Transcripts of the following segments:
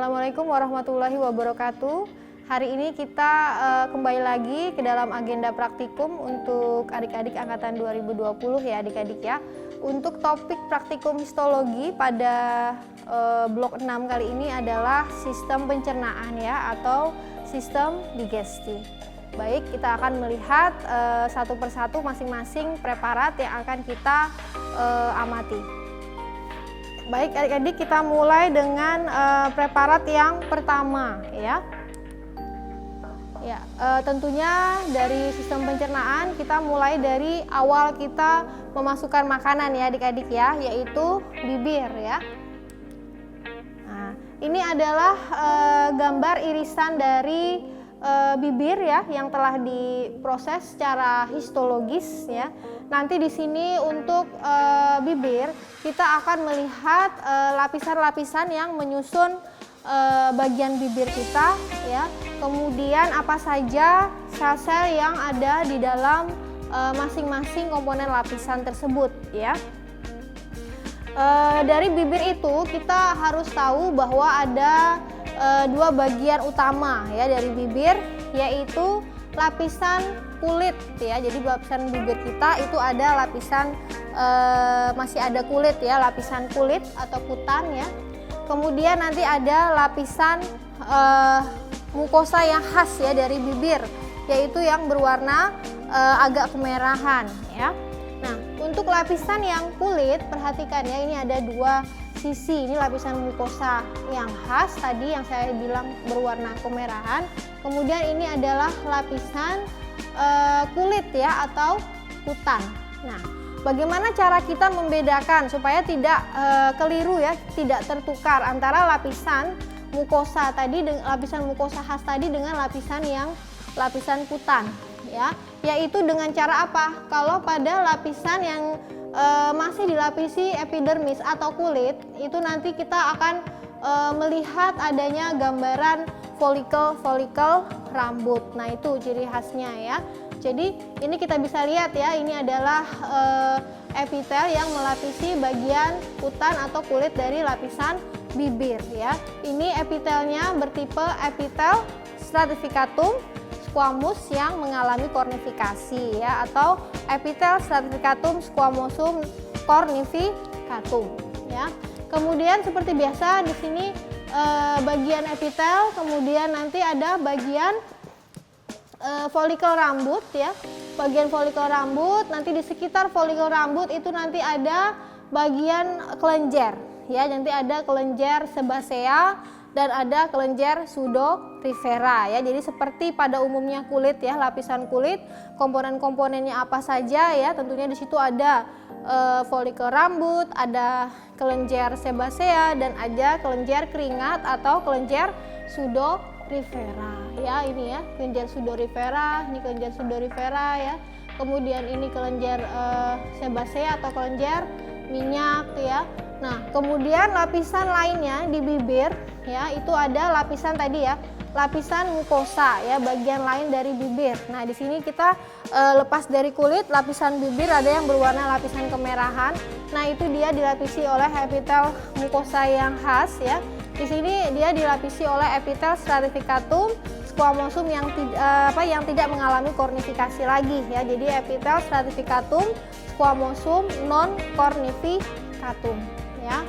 Assalamualaikum warahmatullahi wabarakatuh. Hari ini kita kembali lagi ke dalam agenda praktikum untuk adik-adik angkatan 2020 ya adik-adik ya. Untuk topik praktikum histologi pada blok 6 kali ini adalah sistem pencernaan ya atau sistem digesti. Baik, kita akan melihat satu persatu masing-masing preparat yang akan kita amati. Baik adik-adik, kita mulai dengan preparat yang pertama ya. Tentunya dari sistem pencernaan kita mulai dari awal kita memasukkan makanan ya adik-adik ya, yaitu bibir ya. Nah, ini adalah gambar irisan dari bibir ya yang telah diproses secara histologis ya. Nanti di sini untuk bibir kita akan melihat lapisan-lapisan yang menyusun bagian bibir kita ya. Kemudian apa saja sel-sel yang ada di dalam masing-masing komponen lapisan tersebut ya. Dari bibir itu kita harus tahu bahwa ada dua bagian utama ya dari bibir, yaitu lapisan kulit ya. Jadi lapisan bibir kita itu ada lapisan masih ada kulit ya, lapisan kulit atau kutan ya. Kemudian nanti ada lapisan mukosa yang khas ya dari bibir, yaitu yang berwarna agak kemerahan ya. Nah, untuk lapisan yang kulit, perhatikan ya, ini ada dua sisi. Ini lapisan mukosa yang khas tadi yang saya bilang berwarna kemerahan. Kemudian ini adalah lapisan kulit ya atau kutan. Nah, bagaimana cara kita membedakan supaya tidak keliru ya, tidak tertukar antara lapisan mukosa tadi dengan lapisan mukosa khas tadi dengan lapisan kutan ya, yaitu dengan cara apa? Kalau pada lapisan yang masih dilapisi epidermis atau kulit, itu nanti kita akan melihat adanya gambaran folikel-folikel rambut. Nah, itu ciri khasnya ya. Jadi ini kita bisa lihat ya, ini adalah epitel yang melapisi bagian kutan atau kulit dari lapisan bibir ya. Ini epitelnya bertipe epitel stratificatum squamous yang mengalami kornifikasi ya, atau epitel stratificatum squamosum cornificatum ya. Kemudian seperti biasa di sini bagian epitel, kemudian nanti ada bagian folikel rambut ya. Bagian folikel rambut, nanti di sekitar folikel rambut itu nanti ada bagian kelenjar ya, nanti ada kelenjar sebasea dan ada kelenjar pseudorifera ya. Jadi seperti pada umumnya kulit ya, lapisan kulit, komponen-komponennya apa saja ya, tentunya di situ ada folikel rambut, ada kelenjar sebasea dan ada kelenjar keringat atau kelenjar pseudorifera ya. Ini ya kelenjar pseudorifera, ini kelenjar pseudorifera ya. Kemudian ini kelenjar sebasea atau kelenjar minyak ya. Nah, kemudian lapisan lainnya di bibir ya, itu ada lapisan tadi ya, lapisan mukosa ya, bagian lain dari bibir. Nah, di sini kita lepas dari kulit, lapisan bibir ada yang berwarna lapisan kemerahan. Nah, itu dia dilapisi oleh epitel mukosa yang khas ya. Di sini dia dilapisi oleh epitel stratificatum squamosum yang tidak mengalami kornifikasi lagi ya. Jadi epitel stratificatum squamosum non cornificatum ya.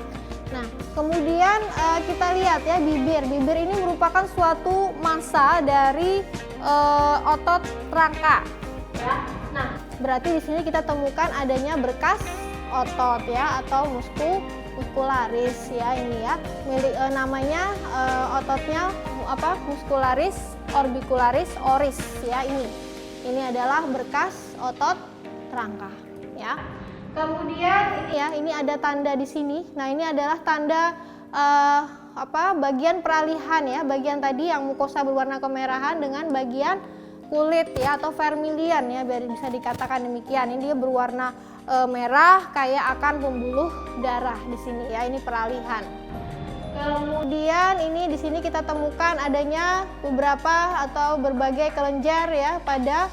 Nah, kemudian kita lihat ya bibir. Bibir ini merupakan suatu massa dari otot rangka ya. Nah, berarti di sini kita temukan adanya berkas otot ya atau muscularis ya, ini ya. Namanya ototnya muscularis orbicularis oris ya, ini. Ini adalah berkas otot rangka ya. Kemudian ini ya, ini ada tanda di sini. Nah, ini adalah tanda bagian peralihan ya, bagian tadi yang mukosa berwarna kemerahan dengan bagian kulit ya atau vermilion ya, biar bisa dikatakan demikian. Ini dia berwarna merah kayak akan pembuluh darah di sini ya, ini peralihan. Kemudian ini di sini kita temukan adanya beberapa atau berbagai kelenjar ya pada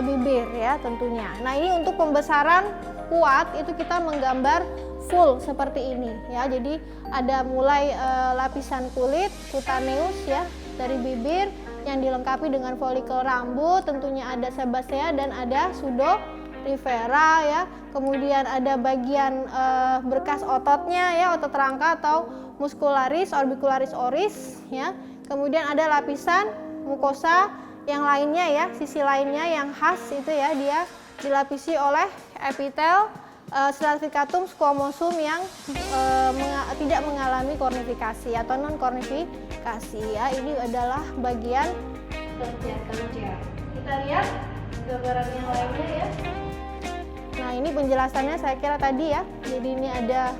bibir ya tentunya. Nah, ini untuk pembesaran kuat itu kita menggambar full seperti ini ya. Jadi ada mulai lapisan kulit cutaneus ya dari bibir yang dilengkapi dengan folikel rambut, tentunya ada sebasea dan ada sudorifera ya. Kemudian ada bagian berkas ototnya ya, otot rangka atau muscularis, orbicularis oris ya. Kemudian ada lapisan mukosa yang lainnya ya, sisi lainnya yang khas itu ya, dia dilapisi oleh epitel stratificatum squamosum yang tidak mengalami kornifikasi atau non kornifikasi ya. Ini adalah bagian kelenjar. Kita lihat gambaran yang lainnya ya. Nah, ini penjelasannya saya kira tadi ya. Jadi ini ada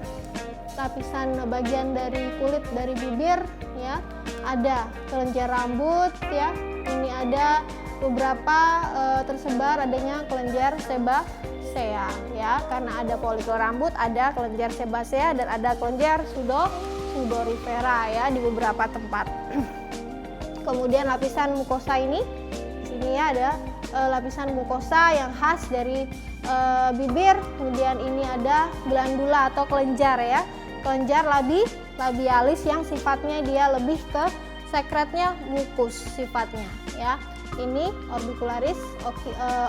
lapisan bagian dari kulit dari bibir ya, ada kelenjar rambut ya, ini ada beberapa tersebar adanya kelenjar sebasea ya, karena ada folikel rambut, ada kelenjar sebasea dan ada kelenjar sudorifera ya di beberapa tempat. Kemudian lapisan mukosa ini, di sini ya ada lapisan mukosa yang khas dari bibir. Kemudian ini ada glandula atau kelenjar ya, kelenjar labialis yang sifatnya dia lebih ke sekretnya mukus sifatnya ya. Ini orbicularis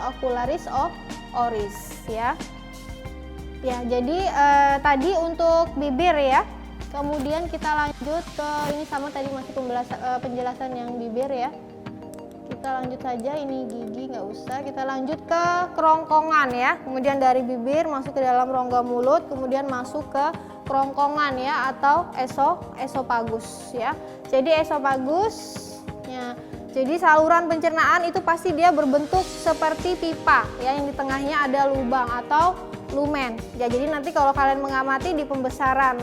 ocularis oris ya. Ya, jadi tadi untuk bibir ya. Kemudian kita lanjut ke ini, sama tadi masih penjelasan yang bibir ya. Kita lanjut saja, ini gigi nggak usah. Kita lanjut ke kerongkongan ya. Kemudian dari bibir masuk ke dalam rongga mulut, kemudian masuk ke kerongkongan ya atau esofagus ya. Jadi esofagus ya. Jadi saluran pencernaan itu pasti dia berbentuk seperti pipa ya, yang di tengahnya ada lubang atau lumen. Ya, jadi nanti kalau kalian mengamati di pembesaran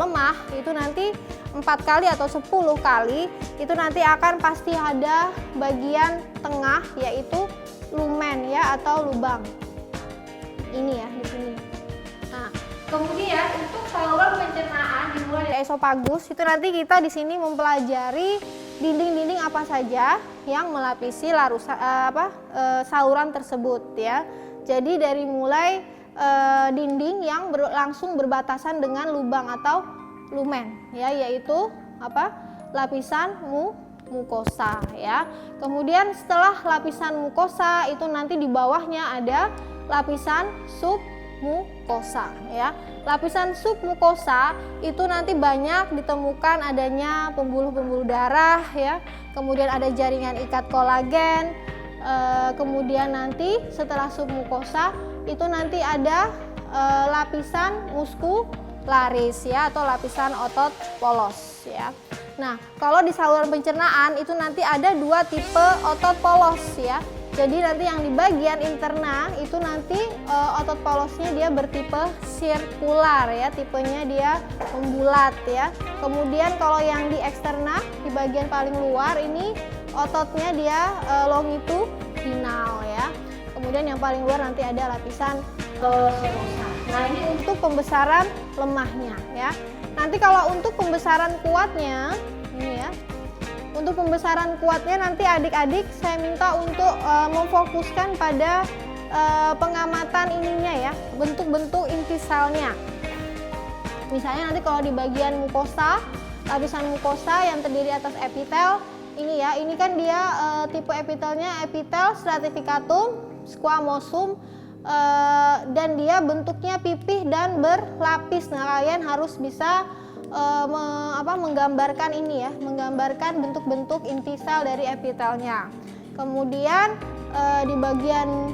lemah itu nanti 4 kali atau 10 kali itu nanti akan pasti ada bagian tengah yaitu lumen ya atau lubang. Ini ya di sini. Nah, kemudian untuk saluran pencernaan dimulai dari esofagus itu nanti kita di sini mempelajari dinding-dinding apa saja yang melapisi saluran tersebut ya. Jadi dari mulai dinding yang langsung berbatasan dengan lubang atau lumen ya, yaitu lapisan mukosa ya. Kemudian setelah lapisan mukosa itu nanti di bawahnya ada lapisan submukosa ya. Lapisan submukosa itu nanti banyak ditemukan adanya pembuluh-pembuluh darah ya. Kemudian ada jaringan ikat kolagen. Kemudian nanti setelah submukosa itu nanti ada lapisan muskularis ya atau lapisan otot polos ya. Nah, kalau di saluran pencernaan itu nanti ada 2 tipe otot polos ya. Jadi nanti yang di bagian interna itu nanti otot polosnya dia bertipe sirkular ya, tipenya dia membulat ya. Kemudian kalau yang di eksterna di bagian paling luar ini ototnya dia longitudinal ya. Kemudian yang paling luar nanti ada lapisan serosa. Nah, ini untuk pembesaran lemahnya ya. Nanti kalau untuk pembesaran kuatnya ini ya. Untuk pembesaran kuatnya nanti adik-adik saya minta untuk memfokuskan pada pengamatan ininya ya, bentuk-bentuk intisalnya. Misalnya nanti kalau di bagian mukosa, lapisan mukosa yang terdiri atas epitel, ini ya, ini kan dia tipe epitelnya epitel stratificatum squamosum dan dia bentuknya pipih dan berlapis. Nah, kalian harus bisa menggambarkan ini ya, menggambarkan bentuk-bentuk intisal dari epitelnya. Kemudian di bagian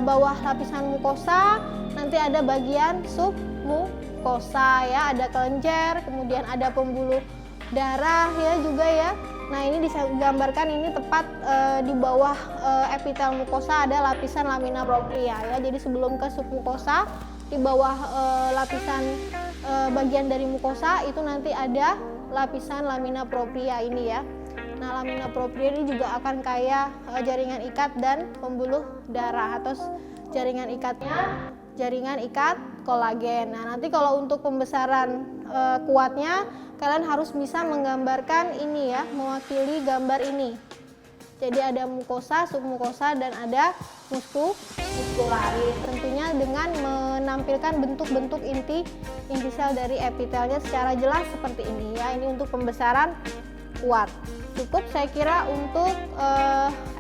bawah lapisan mukosa nanti ada bagian submukosa ya, ada kelenjar, kemudian ada pembuluh darah ya juga ya. Nah, ini digambarkan ini tepat di bawah epitel mukosa ada lapisan lamina propria ya. Jadi sebelum ke submukosa di bawah lapisan bagian dari mukosa itu nanti ada lapisan lamina propria ini ya. Nah, lamina propria ini juga akan kaya jaringan ikat dan pembuluh darah atau jaringan ikatnya jaringan ikat kolagen. Nah, nanti kalau untuk pembesaran kuatnya kalian harus bisa menggambarkan ini ya, mewakili gambar ini. Jadi ada mukosa, submukosa, dan ada muskularis. Tentunya dengan menampilkan bentuk-bentuk inti sel dari epitelnya secara jelas seperti ini ya. Ini untuk pembesaran kuat. Cukup saya kira untuk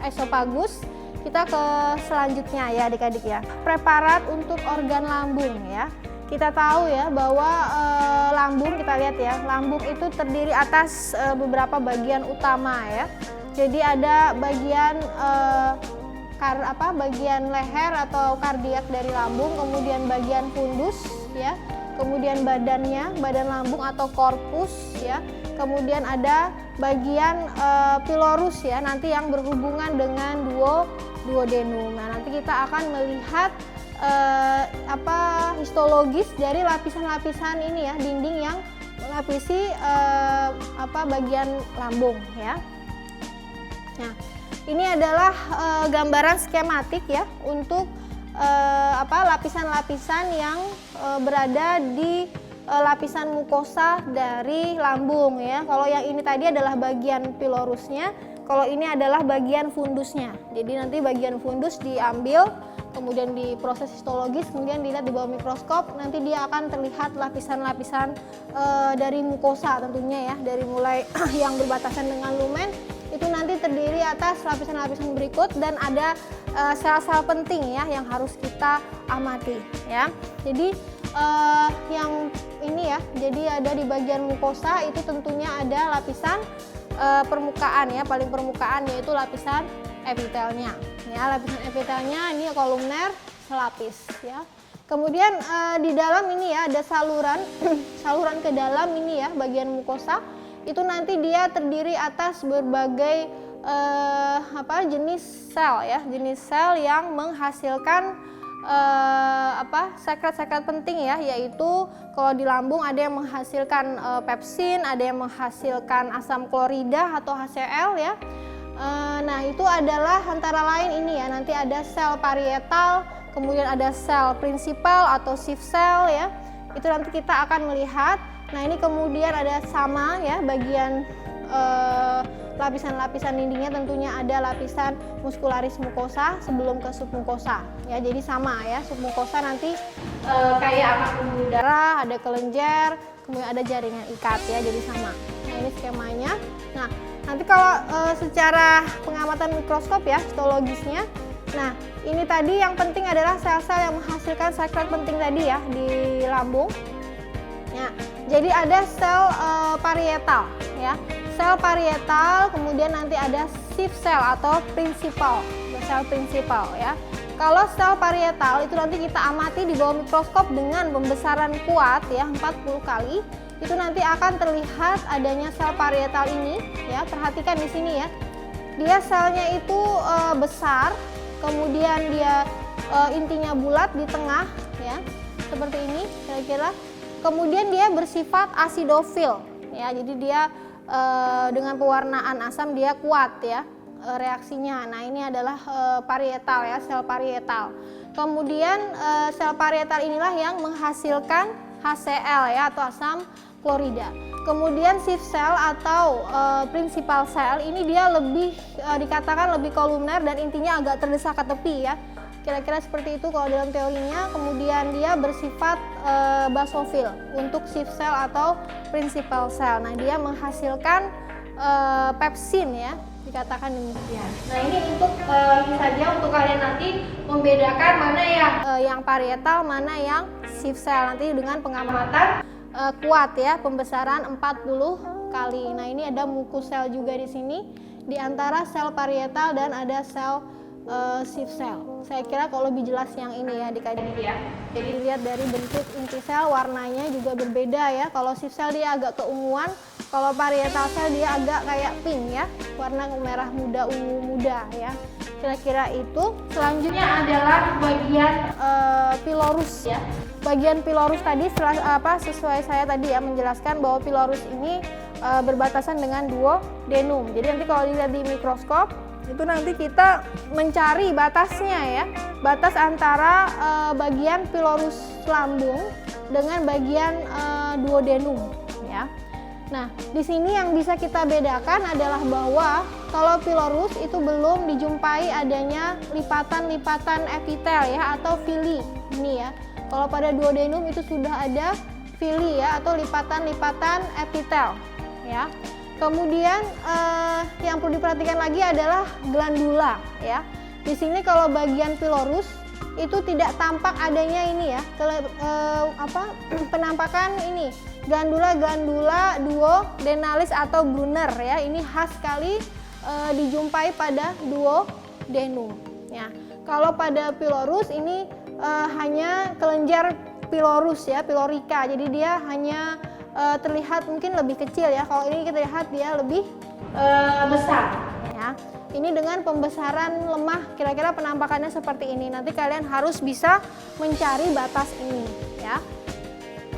esofagus. Kita ke selanjutnya ya adik-adik ya. Preparat untuk organ lambung ya. Kita tahu ya bahwa lambung, kita lihat ya, lambung itu terdiri atas beberapa bagian utama ya. Jadi ada bagian bagian leher atau kardiak dari lambung, kemudian bagian fundus ya, kemudian badannya, badan lambung atau korpus ya, kemudian ada bagian pilorus ya, nanti yang berhubungan dengan duodenum. Nah, nanti kita akan melihat histologis dari lapisan-lapisan ini ya, dinding yang melapisi bagian lambung ya. Nah, ini adalah gambaran skematik ya untuk lapisan-lapisan yang berada di lapisan mukosa dari lambung ya. Kalau yang ini tadi adalah bagian pilorusnya, kalau ini adalah bagian fundusnya. Jadi nanti bagian fundus diambil, kemudian diproses histologis, kemudian dilihat di bawah mikroskop, nanti dia akan terlihat lapisan-lapisan dari mukosa tentunya ya, dari mulai yang berbatasan dengan lumen itu nanti terdiri atas lapisan-lapisan berikut, dan ada sel-sel penting ya yang harus kita amati ya. Jadi yang ini ya, jadi ada di bagian mukosa itu tentunya ada lapisan permukaan ya, paling permukaan yaitu lapisan epitelnya ya. Lapisan epitelnya ini kolumner selapis ya. Kemudian di dalam ini ya ada saluran saluran ke dalam ini ya, bagian mukosa itu nanti dia terdiri atas berbagai jenis sel ya, jenis sel yang menghasilkan sekret-sekret penting ya, yaitu kalau di lambung ada yang menghasilkan pepsin, ada yang menghasilkan asam klorida atau HCl ya. Nah, itu adalah antara lain ini ya, nanti ada sel parietal, kemudian ada sel prinsipal atau chief cell ya. Itu nanti kita akan melihat. Nah, ini kemudian ada sama ya, bagian lapisan-lapisan dindingnya tentunya ada lapisan muskularis mukosa sebelum ke submukosa ya. Jadi sama ya, submukosa nanti kayak apa, pembuluh darah, ada kelenjar, kemudian ada jaringan ikat ya, jadi sama. Nah, ini skemanya. Nah, nanti kalau secara pengamatan mikroskop ya, histologisnya, nah ini tadi yang penting adalah sel-sel yang menghasilkan sekret penting tadi ya di lambung. Nah, jadi ada sel parietal ya, sel parietal, kemudian nanti ada chief cell atau prinsipal, sel prinsipal ya. Kalau sel parietal itu nanti kita amati di bawah mikroskop dengan pembesaran kuat ya, 40 kali. Itu nanti akan terlihat adanya sel parietal ini ya. Perhatikan di sini ya. Dia selnya itu besar, kemudian dia intinya bulat di tengah ya. Seperti ini kira-kira. Kemudian dia bersifat asidofil ya. Jadi dia dengan pewarnaan asam dia kuat ya reaksinya. Nah, ini adalah parietal ya, sel parietal. Kemudian sel parietal inilah yang menghasilkan HCl ya atau asam klorida. Kemudian chief cell atau principal cell ini dia lebih dikatakan lebih kolumner dan intinya agak terdesak ke tepi ya. Kira-kira seperti itu kalau dalam teorinya. Kemudian dia bersifat basofil untuk chief cell atau principal cell. Nah, dia menghasilkan pepsin ya, dikatakan demikian. Nah, ini untuk ini saja untuk kalian nanti membedakan mana yang parietal, mana yang chief cell nanti dengan pengamatan kuat ya, pembesaran 40 kali. Nah, ini ada mucosel juga di sini di antara sel parietal dan ada sel chief cell. Saya kira kalau lebih jelas yang ini ya adik-adik ya. Jadi lihat dari bentuk inti sel, warnanya juga berbeda ya. Kalau chief cell dia agak keunguan, kalau parietal cell dia agak kayak pink ya, warna merah muda, ungu muda ya. Kira-kira itu. Selanjutnya adalah bagian pilorus ya. Bagian pilorus tadi sesuai saya tadi ya menjelaskan bahwa pilorus ini berbatasan dengan duodenum. Jadi nanti kalau dilihat di mikroskop itu nanti kita mencari batasnya ya, batas antara bagian pilorus lambung dengan bagian duodenum ya. Nah, di sini yang bisa kita bedakan adalah bahwa kalau pilorus itu belum dijumpai adanya lipatan-lipatan epitel ya atau villi ini ya. Kalau pada duodenum itu sudah ada villi ya atau lipatan-lipatan epitel ya. Kemudian yang perlu diperhatikan lagi adalah glandula ya. Di sini kalau bagian pilorus itu tidak tampak adanya ini ya, penampakan ini glandula duodenalis atau Brunner ya. Ini khas sekali dijumpai pada duodenum ya. Kalau pada pilorus ini hanya kelenjar pilorus ya, pilorica. Jadi dia hanya terlihat mungkin lebih kecil ya. Kalau ini kita lihat dia lebih besar ya. Ini dengan pembesaran lemah, kira-kira penampakannya seperti ini. Nanti kalian harus bisa mencari batas ini ya.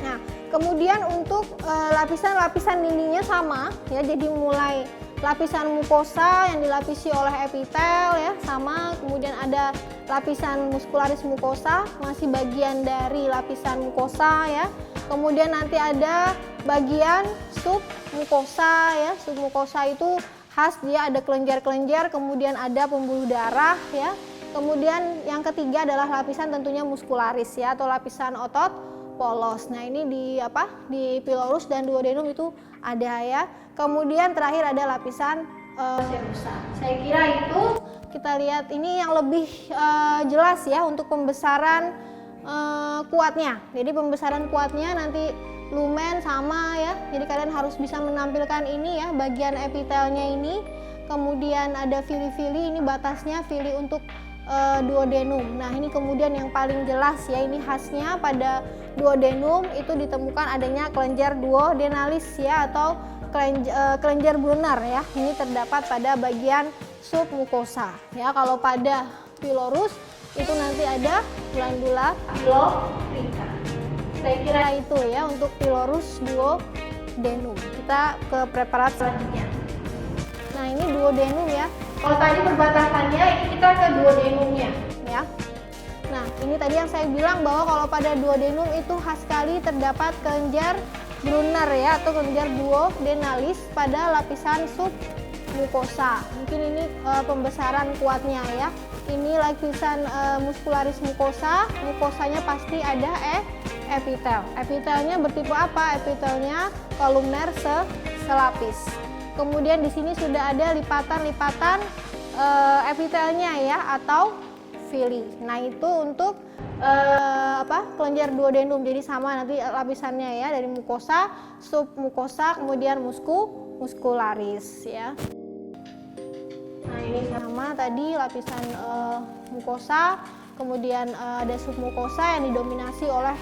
Nah, kemudian untuk lapisan-lapisan dindingnya sama ya. Jadi mulai lapisan mukosa yang dilapisi oleh epitel ya, sama. Kemudian ada lapisan muskularis mukosa, masih bagian dari lapisan mukosa ya. Kemudian nanti ada bagian submukosa ya. Submukosa itu khas, dia ada kelenjar-kelenjar, kemudian ada pembuluh darah ya. Kemudian yang ketiga adalah lapisan tentunya muskularis ya atau lapisan otot polos. Nah, ini di pilorus dan duodenum itu ada ya. Kemudian terakhir ada lapisan sebusa. Saya kira itu kita lihat ini yang lebih jelas ya untuk pembesaran kuatnya. Jadi pembesaran kuatnya nanti lumen sama ya. Jadi kalian harus bisa menampilkan ini ya, bagian epitelnya ini. Kemudian ada villi-villi, ini batasnya villi untuk duodenum. Nah, ini kemudian yang paling jelas ya, ini khasnya pada duodenum itu ditemukan adanya kelenjar duodenalis ya atau kelenjar Brunner ya. Ini terdapat pada bagian submukosa ya. Kalau pada pilorus itu nanti ada glandula pilorica. Saya kira itu ya untuk pilorus duodenum. Kita ke preparat selanjutnya. Nah, ini duodenum ya. Kalau tadi perbatasannya, ini kita ke duodenumnya ya. Nah, ini tadi yang saya bilang bahwa kalau pada duodenum itu khas sekali terdapat kelenjar Brunner ya atau kelenjar duodenalis pada lapisan submukosa. Mungkin ini pembesaran kuatnya ya. Ini lapisan muskularis mukosa, mukosanya pasti ada epitel. Epitelnya bertipe apa? Epitelnya kolumner selapis. Kemudian di sini sudah ada lipatan-lipatan epitelnya ya atau villi. Nah, itu untuk kelenjar duodenum. Jadi sama nanti lapisannya ya dari mukosa, submukosa, kemudian muskularis ya. Nah, ini sama tadi lapisan mukosa, kemudian ada submukosa yang didominasi oleh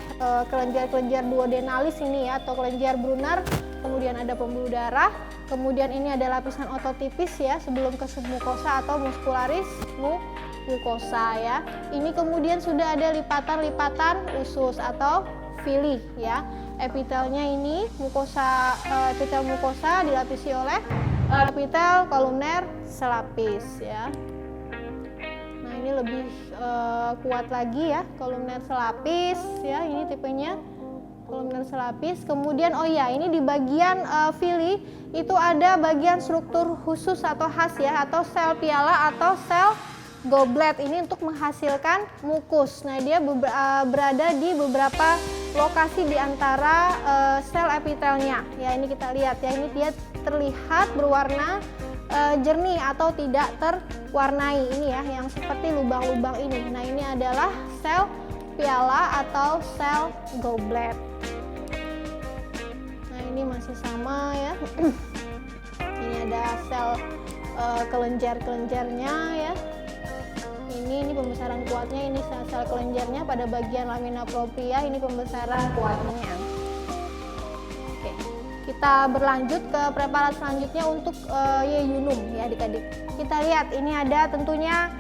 kelenjar-kelenjar duodenalis ini ya atau kelenjar Brunner. Kemudian ada pembuluh darah. Kemudian ini ada lapisan otot tipis ya sebelum ke submukosa atau muskularis mukosa ya. Ini kemudian sudah ada lipatan-lipatan usus atau villi ya. Epitelnya ini mukosa, epitel mukosa dilapisi oleh epitel kolumner selapis ya. Nah, ini lebih kuat lagi ya, kolumner selapis ya, ini tipenya kolumner selapis. Kemudian ini di bagian villi itu ada bagian struktur khusus atau khas ya, atau sel piala atau sel goblet ini untuk menghasilkan mukus. Nah, dia berada di beberapa lokasi di antara sel epitelnya ya. Ini kita lihat ya, ini dia terlihat berwarna jernih atau tidak terwarnai ini ya, yang seperti lubang-lubang ini. Nah, ini adalah sel piala atau sel goblet. Nah, ini masih sama ya. Ini ada sel kelenjar-kelenjarnya ya. Ini pembesaran kuatnya, ini sel-sel kelenjarnya pada bagian lamina propria, ini pembesaran kuatnya. Oke, kita berlanjut ke preparat selanjutnya untuk yeyunum ya adik-adik. Kita lihat ini ada tentunya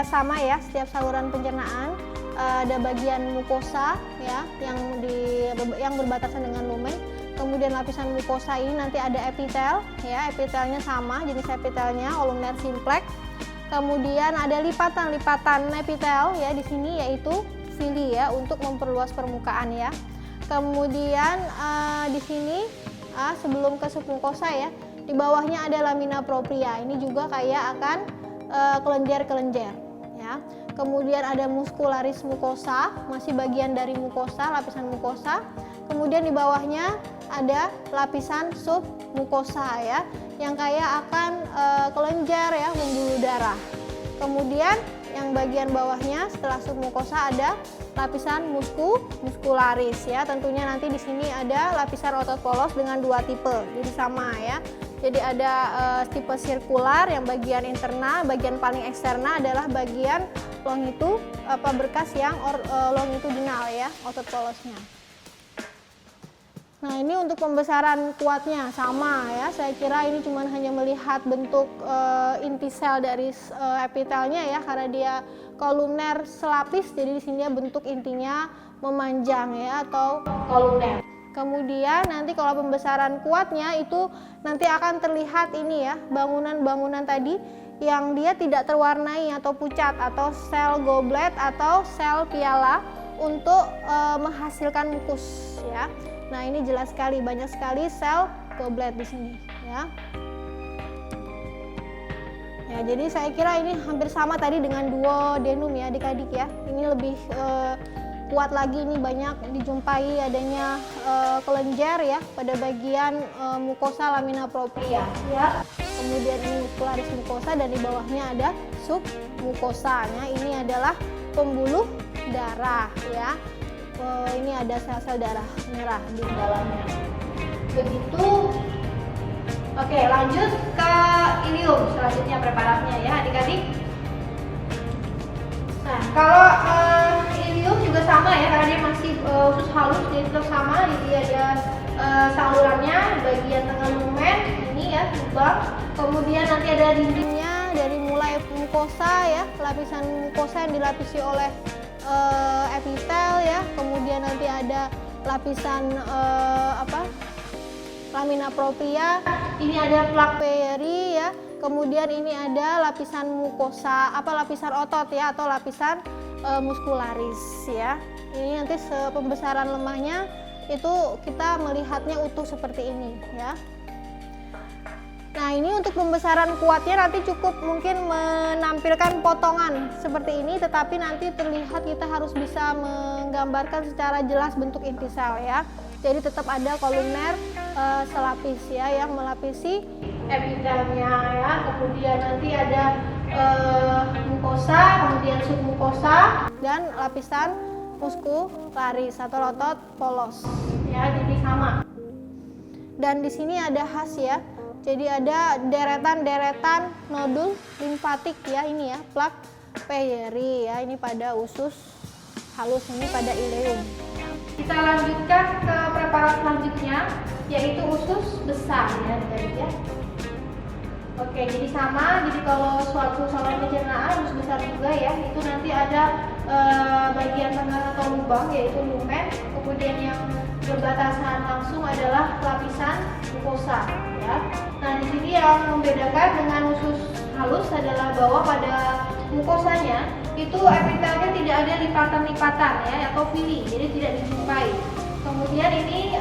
sama ya, setiap saluran pencernaan ada bagian mukosa ya yang berbatasan dengan lumen. Kemudian lapisan mukosa ini nanti ada epitel ya, epitelnya sama jenis epitelnya ulnar simplex. Kemudian ada lipatan-lipatan epitel ya di sini yaitu villi ya untuk memperluas permukaan ya. Kemudian di sini sebelum ke submukosa ya. Di bawahnya ada lamina propria. Ini juga kayak akan kelenjar-kelenjar ya. Kemudian ada muscularis mucosa, masih bagian dari mukosa, lapisan mukosa. Kemudian di bawahnya ada lapisan submukosa ya, yang kayak akan kelenjar ya, membuluh darah. Kemudian yang bagian bawahnya setelah submukosa ada lapisan muscularis ya. Tentunya nanti di sini ada lapisan otot polos dengan dua tipe, jadi sama ya. Jadi ada tipe sirkular yang bagian interna, bagian paling eksterna adalah bagian berkas yang longitudinal ya, otot polosnya. Nah, ini untuk pembesaran kuatnya sama ya. Saya kira ini cuma hanya melihat bentuk inti sel dari epitelnya ya, karena dia kolumner selapis, jadi di sini dia bentuk intinya memanjang ya, atau kolumner. Kemudian nanti kalau pembesaran kuatnya itu nanti akan terlihat ini ya, bangunan-bangunan tadi yang dia tidak terwarnai atau pucat, atau sel goblet atau sel piala untuk menghasilkan mukus ya. Nah, ini jelas sekali, banyak sekali sel goblet di sini ya. Ya, jadi saya kira ini hampir sama tadi dengan duodenum ya adik-adik ya. Ini lebih kuat lagi, ini banyak dijumpai adanya kelenjar ya pada bagian mukosa lamina propria ya. Kemudian ini muscularis mucosa dan di bawahnya ada submukosanya. Ini adalah pembuluh darah ya. Ini ada sel-sel darah merah di dalamnya. Begitu. Oke, lanjut ke ilium selanjutnya preparatnya ya adik-adik. Nah, kalau ilium juga sama ya, karena dia masih usus halus, jadi tetap sama. Jadi ada salurannya, bagian tengah lumen ini ya, lubang. Kemudian nanti ada dindingnya dari mulai mukosa ya, lapisan mukosa yang dilapisi oleh epitel ya. Kemudian nanti ada lapisan lamina propria. Ini ada plak Peyeri ya. Kemudian ini ada lapisan mukosa, lapisan otot ya, atau lapisan muscularis ya. Ini nanti pembesaran lemahnya itu kita melihatnya utuh seperti ini ya. Nah, ini untuk pembesaran kuatnya nanti cukup mungkin menampilkan potongan seperti ini, tetapi nanti terlihat kita harus bisa menggambarkan secara jelas bentuk inti sel ya. Jadi tetap ada kolumner selapis ya, yang melapisi epitelnya ya. Kemudian nanti ada mukosa, kemudian submukosa, dan lapisan muscularis atau otot polos ya. Jadi sama. Dan di sini ada khas ya. Jadi ada deretan-deretan nodul limfatik ya, ini ya, plak Peyeri ya, ini pada usus halus, ini pada ileum. Kita lanjutkan ke preparat selanjutnya, yaitu usus besar ya, ya. Oke, jadi sama. Jadi kalau suatu saluran pencernaan usus besar juga ya, itu nanti ada bagian tengah atau lubang, yaitu lumen. Kemudian yang berbatasan langsung adalah lapisan mukosa ya. Nah, di sini yang membedakan dengan usus halus adalah bahwa pada mukosanya itu epitelnya tidak ada lipatan-lipatan ya, atau fili, jadi tidak dijumpai. Kemudian ini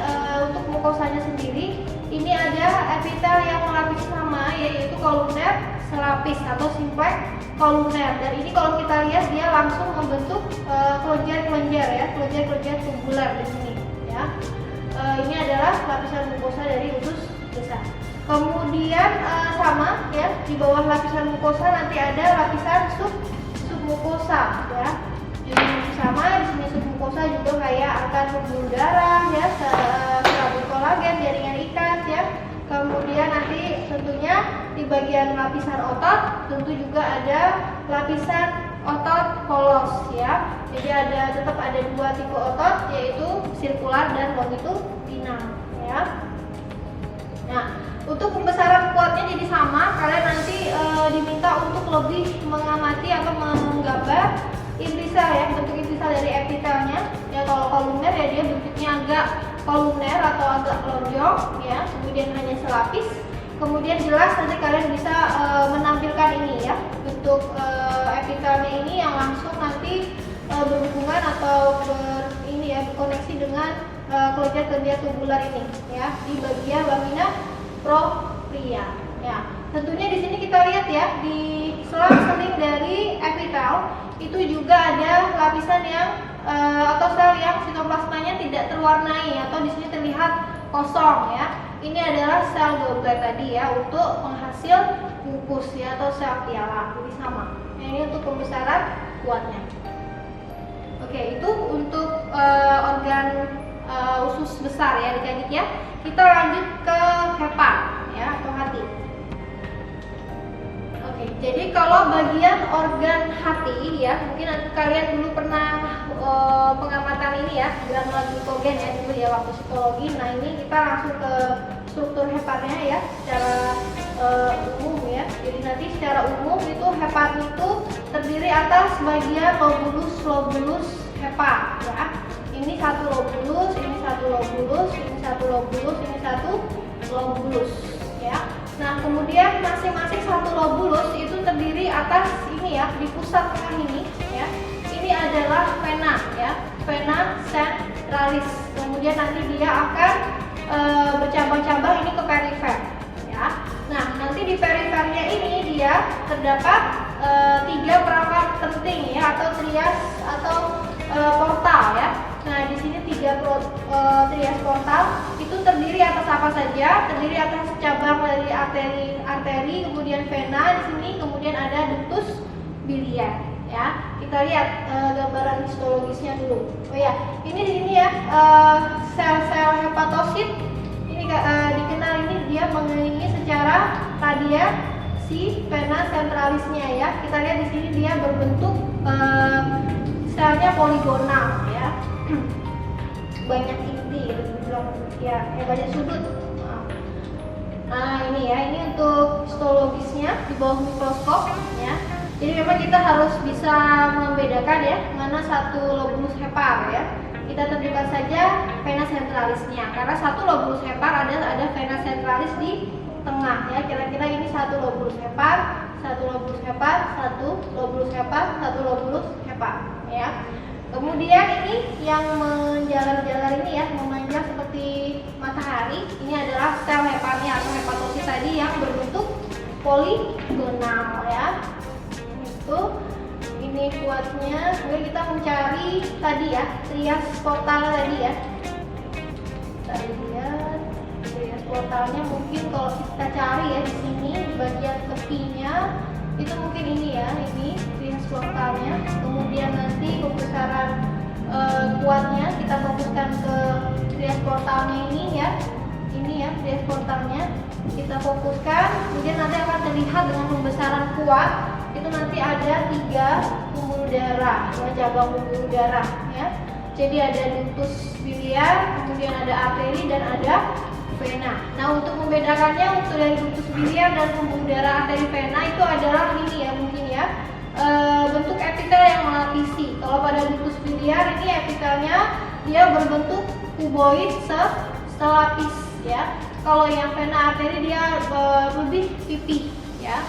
untuk mukosanya sendiri, ini ada epitel yang melapisi sama, yaitu kolumner selapis atau simplex kolumner. Dan ini kalau kita lihat dia langsung membentuk kelenjar-kelenjar ya, kelenjar-kelenjar tubular di sini ya. Ini adalah lapisan mukosa dari usus besar. Kemudian sama ya, di bawah lapisan mukosa nanti ada lapisan submukosa ya. Jadi sama, di sini submukosa juga kayak akan pembuluh darah ya, serabut kolagen, jaringan ikat ya. Kemudian nanti tentunya di bagian lapisan otot tentu juga ada lapisan otot polos ya. Jadi tetap ada dua tipe otot, yaitu sirkular dan longitudinal ya. Nah, untuk pembesaran kuatnya jadi sama. Kalian nanti diminta untuk lebih mengamati atau menggambar inti sel ya, bentuk inti sel dari epitelnya ya. Kalau kolumner ya dia bentuknya agak kolumner atau agak lonjong ya, kemudian hanya selapis. Kemudian jelas nanti kalian bisa menampilkan ini ya, bentuk epitelnya ini yang langsung nanti berhubungan atau berkoneksi dengan kelenjar-kelenjar tubular ini ya, di bagian itu juga ada lapisan yang atau sel yang sitoplasmanya tidak terwarnai atau di sini terlihat kosong ya. Ini adalah sel goblet tadi ya, untuk penghasil mukus ya atau sel piala. Jadi sama. Nah, ini untuk pembesaran kuatnya. Oke, itu untuk organ usus besar ya adik-adik ya. Kita lanjut ke hepa ya atau hati. Oke, jadi kalau bagian organ hati ya, mungkin kalian dulu pernah pengamatan ini ya, granula glikogen ya dulu ya waktu psikologi. Nah, ini kita langsung ke struktur hepatnya ya secara umum ya. Jadi nanti secara umum itu hepat itu terdiri atas bagian lobulus hepa ya. Ini satu lobulus, ini satu lobulus, ini satu lobulus, ini satu lobulus ya. Nah, kemudian masing-masing satu lobulus itu terdiri atas ini ya, di pusat tengah ini ya. Ini adalah vena ya, vena centralis. Kemudian nanti dia akan bercabang-cabang ini ke perifer ya. Nah, nanti di perifernya ini dia terdapat 3 perangkat penting ya, atau trias atau portal ya. Nah, di sini 3 trias portal itu terdiri atas apa saja? Terdiri atas cabang dari arteri, kemudian vena di sini, kemudian ada ductus biliar ya. Kita lihat gambaran histologisnya dulu. Oh ya, ini ya sel-sel hepatosit ini dikenal ini dia mengelilingi secara radial si vena centralisnya ya. Kita lihat di sini dia berbentuk selnya poligonal ya. Banyak inti ya, banyak sudut. Nah, ini ya, ini untuk histologisnya di bawah mikroskop ya. Jadi memang kita harus bisa membedakan ya mana satu lobulus hepar ya. Kita tentukan saja vena centralisnya, karena satu lobulus hepar ada vena centralis di tengah ya. Kira-kira ini satu lobulus hepar, satu lobulus hepar, satu lobulus hepar, satu lobulus hepar ya. Kemudian ini yang menjalar-jalar ini ya, memanjang seperti matahari, ini adalah sel heparnya atau hepatosit tadi yang berbentuk poligonal ya. Itu ini kuatnya. Kemudian kita mencari tadi ya, trias portal tadi ya. Kita lihat trias portalnya, mungkin kalau kita cari ya di sini di bagian tepinya itu mungkin ini ya, ini trias portalnya. Kemudian nanti pembesaran kuatnya kita fokuskan ke trias portalnya ini ya. Ini ya trias portalnya kita fokuskan. Kemudian nanti akan terlihat dengan pembesaran kuat itu nanti ada 3 pembuluh darah ya, cabang pembuluh darah ya. Jadi ada ductus biliar, kemudian ada arteri dan ada vena. Nah, untuk membedakannya untuk dari ductus biliar dan pembuluh darah arteri vena itu adalah ini ya, mungkin ya bentuk epitel yang melapisi. Kalau pada ductus biliar ini epitelnya dia berbentuk kuboid selapis ya. Kalau yang vena arteri dia lebih pipih ya.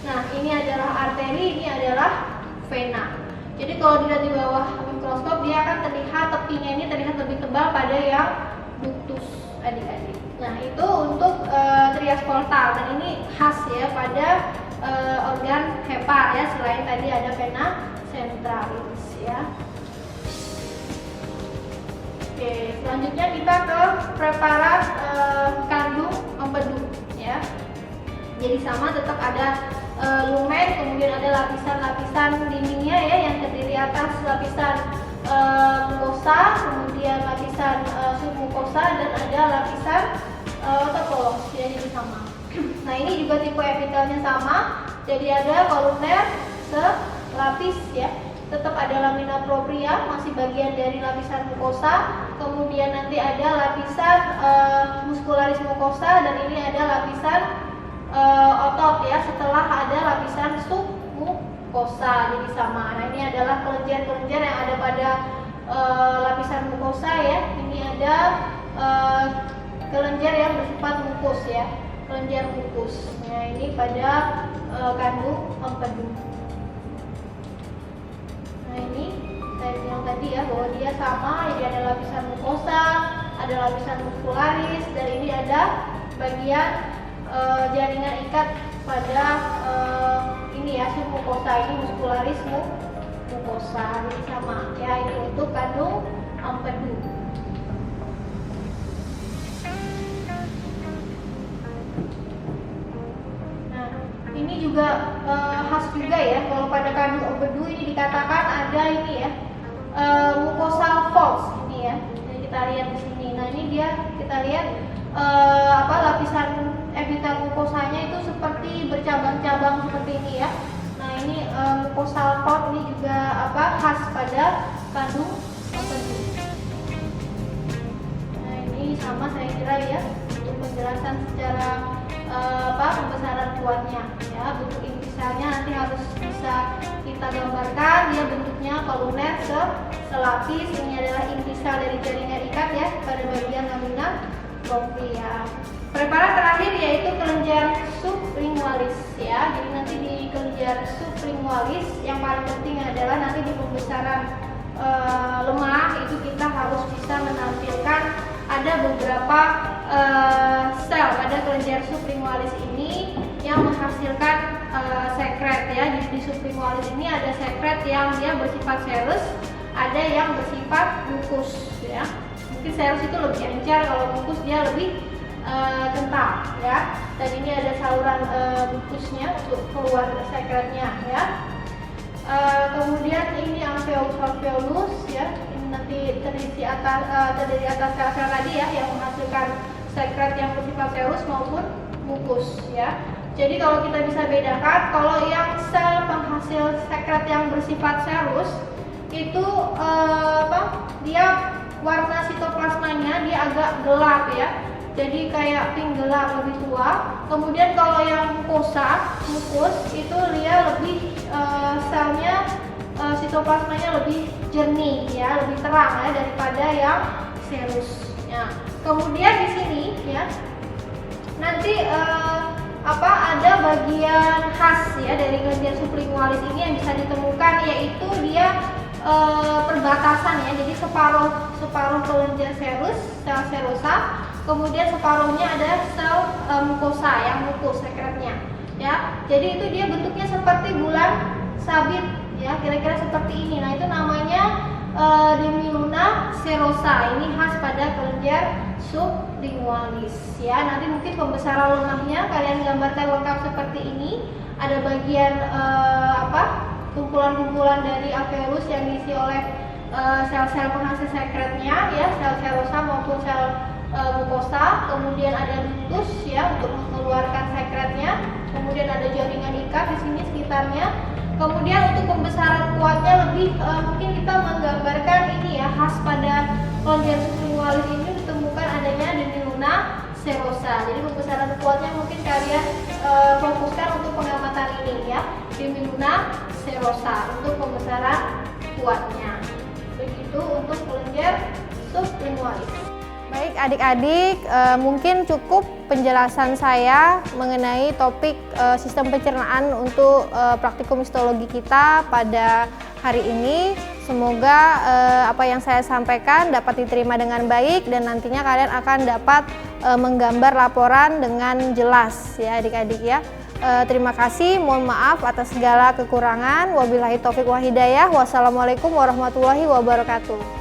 Nah, ini adalah arteri, ini adalah vena. Jadi kalau dilihat di bawah mikroskop dia akan terlihat tepinya ini terlihat lebih tebal pada yang ductus adik-adik. Nah, itu untuk trias portal dan ini khas ya pada organ hepar ya, selain tadi ada vena centralis ya. Oke, selanjutnya kita ke preparat kandung empedu ya. Jadi sama, tetap ada lumen, kemudian ada lapisan-lapisan dindingnya ya yang terdiri atas lapisan mukosa, kemudian lapisan submukosa dan ada lapisan otokolos. Jadi sama. Nah, ini juga tipe epitelnya sama. Jadi ada kolumner selapis ya. Tetap ada lamina propria, masih bagian dari lapisan mukosa. Kemudian nanti ada lapisan muscularis mukosa dan ini ada lapisan otot ya, setelah ada lapisan submukosa. Jadi sama. Nah, ini adalah kelenjar-kelenjar yang ada pada lapisan mukosa ya. Ini ada kelenjar yang bersifat mukus ya, kelenjar mukus. Nah, ini pada kandung empedu. Nah, ini saya bilang tadi ya bahwa dia sama. Jadi ada lapisan mukosa, ada lapisan muscularis, dan ini ada bagian jaringan ikat pada ini ya submukosa, ini muscularis mukosa. Jadi sama ya, ini untuk kandung empedu. Nah, ini juga khas juga ya, kalau pada kandung empedu ini dikatakan ada ini ya, mucosal folds ini ya. Jadi kita lihat di sini. Nah, ini dia kita lihat lapisan epitel mukosanya itu seperti bercabang-cabang seperti ini ya. Nah, ini mucosal fold ini juga khas pada kandung empedu. Nah, ini sama saya kira ya, untuk penjelasan secara pembesaran kuatnya ya. Bentuk intisalnya nanti harus bisa kita gambarkan, dia bentuknya koluner selapis. Ini adalah intisal dari jaringan ikat ya pada bagian lamina propria. Preparat terakhir yaitu kelenjar sublingualis ya. Jadi nanti di kelenjar sublingualis yang paling penting adalah nanti di pembesaran lemah itu kita harus bisa menampilkan ada beberapa sel pada kelenjar sublingualis ini yang menghasilkan sekret ya. Di sublingualis ini ada sekret yang dia bersifat serus, ada yang bersifat mukus ya. Mungkin serus itu lebih encer, kalau mukus dia lebih kental ya. Dan ini ada saluran mukusnya untuk keluar sekretnya ya. Kemudian ini alveolus ya. Ini nanti terdiri atas sel-sel tadi ya yang menghasilkan sekret yang bersifat serus maupun mukus ya. Jadi kalau kita bisa bedakan, kalau yang sel penghasil sekret yang bersifat serus itu dia warna sitoplasmanya dia agak gelap ya. Jadi kayak pink gelap, lebih tua. Kemudian kalau yang mukosa, mukus itu dia lebih selnya sitoplasmanya lebih jernih ya, lebih terang ya daripada yang serus. Ya. Kemudian di sini ya nanti ada bagian khas ya dari kelenjar sublingualis ini yang bisa ditemukan, yaitu dia perbatasan ya. Jadi separuh kelenjar serus, sel serosa, kemudian separuhnya ada sel mukosa yang mukus sekretnya ya. Jadi itu dia bentuknya seperti bulan sabit ya, kira-kira seperti ini. Nah, itu namanya demiluna serosa. Ini khas pada kelenjar sublingualis ya. Nanti mungkin pembesaran lemahnya kalian gambarkan lengkap seperti ini. Ada bagian kumpulan-kumpulan dari alveolus yang diisi oleh sel-sel penghasil sekretnya ya, sel serosa maupun sel mukosa. Kemudian ada ductus ya untuk mengeluarkan sekretnya. Kemudian ada jaringan ikat di sini sekitarnya. Kemudian untuk pembesaran kuatnya lebih mungkin kita menggambarkan ini ya, khas pada kelenjar sublingualis ini ditemukan adanya demiluna serosa. Jadi pembesaran kuatnya mungkin kalian fokuskan untuk pengamatan ini ya, demiluna serosa untuk pembesaran kuatnya. Begitu untuk kelenjar sublingualis. Baik adik-adik, mungkin cukup penjelasan saya mengenai topik sistem pencernaan untuk praktikum histologi kita pada hari ini. Semoga apa yang saya sampaikan dapat diterima dengan baik dan nantinya kalian akan dapat menggambar laporan dengan jelas ya adik-adik ya. Terima kasih, mohon maaf atas segala kekurangan. Wabillahi taufik wal hidayah. Wassalamualaikum warahmatullahi wabarakatuh.